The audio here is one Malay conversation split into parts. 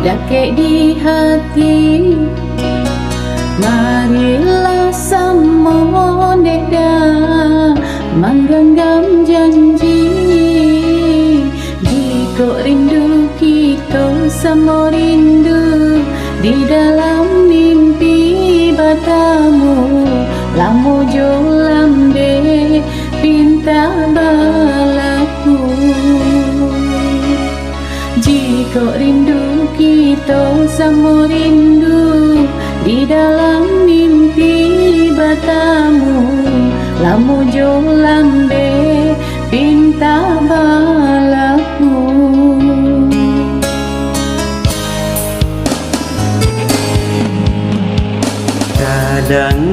Lakek di hati, marilah sama neda menggenggam janji. Jika rindu kita sama rindu di dalam mimpi batamu, lamu jo lambe pinta balaku. Jika rindu kita sama rindu di dalam mimpi batamu, lamu jo lambe pinta balaku. Kadang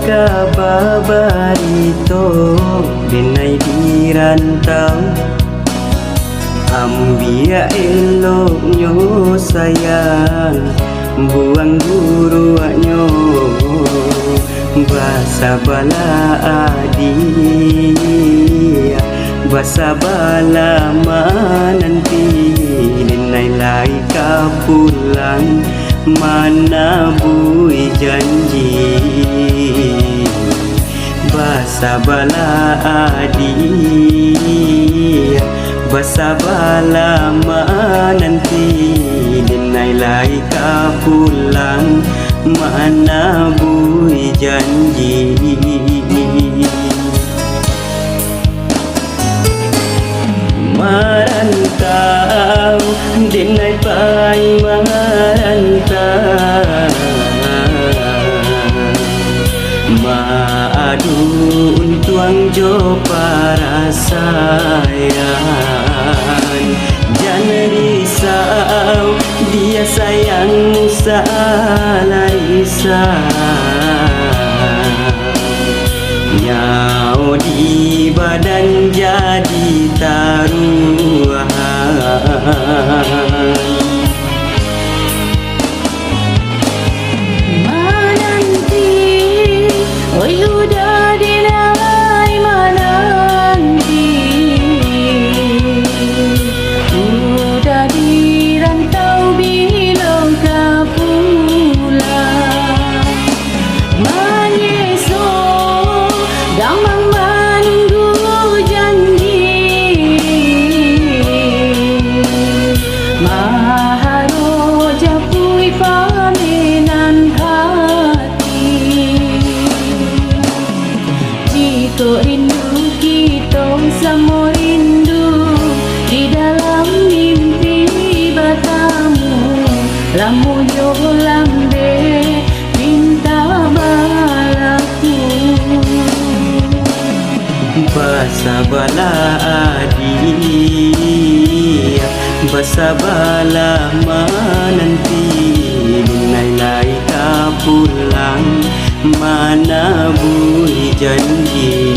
kabarito dinay di rantau, ambia elok nyo sayang, buang guru nyo basa bala adi, basa bala mananti, dinay lai ka pulang, mana bui janji. Basa bala adi, basa bala mananti, dinay lai ka pulang, mana bui janji. Marantau dinay pay marantau, maadun tuang jo para sayang. Jangan risau, dia sayangmu salah risau. Nyau di badan jadi taruhan, Menanti, oi udah dinai menanti, udah dirantau bilang kau pulang. Menyeso damang menunggu janji, maharo japui paminan hati. Jika rindu kita sama rindu di dalam mimpi batamu, lamu jo lambe pinta balaku. basa bala adi, basa bala mananti, dinay lai ka pulang, mana bui janji.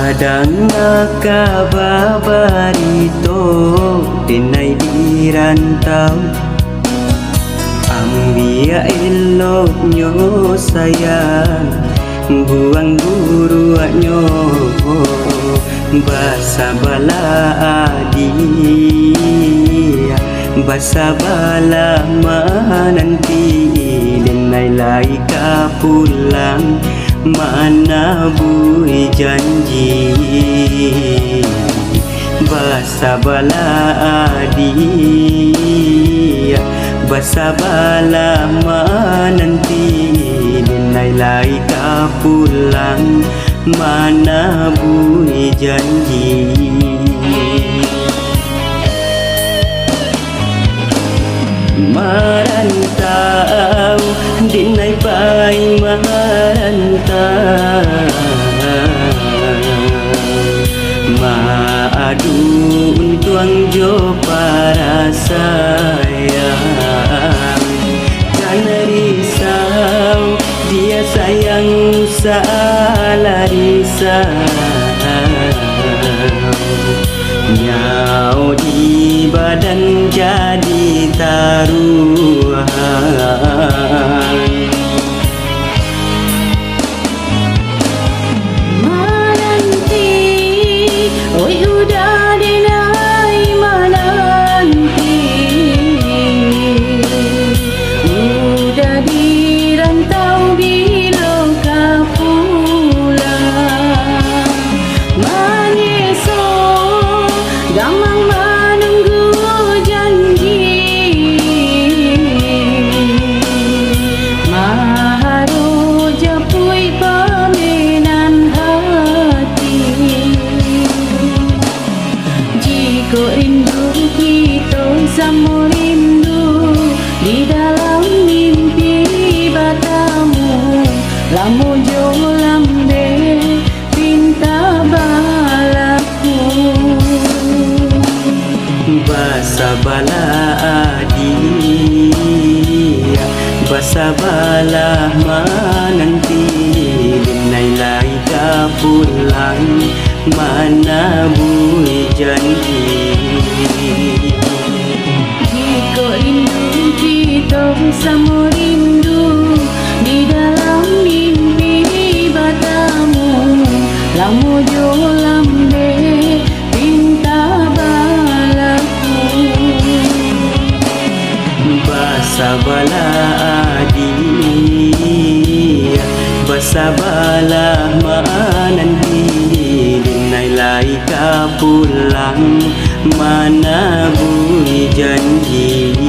Kadang kabarito dinay di rantau, ambia elok nyo sayang, buang guru nyo basa bala adi, basa bala mananti, dinay lai ka pulang, mana bui janji. Basa bala adi, basa bala mananti, dinay lai ka pulang, mana bui janji. Merantau dinai pai merantau madu untuang jo para sayang. Jangan risau dia sayang salah risau. Nyau di badan jadi taruhan. Menanti, oi udah dinai menanti. Udah dirantau bila kau pulang. Menyesal gamang menunggu janji. Maharu japui paminan hati. Jika rindu kita sama rindu di dalam mimpi batamu, lamu jo lambe pinta balaku. Basa bala adia, basa bala menanti. Dinai lai ka pulang, mana bui janji. Jika rindu kita sama rindu di dalam mimpi batamu, lamu jo lambe pinta balaku. Basa bala adia, basa bala menanti. Dinai lai ka pulang, mana bui janji.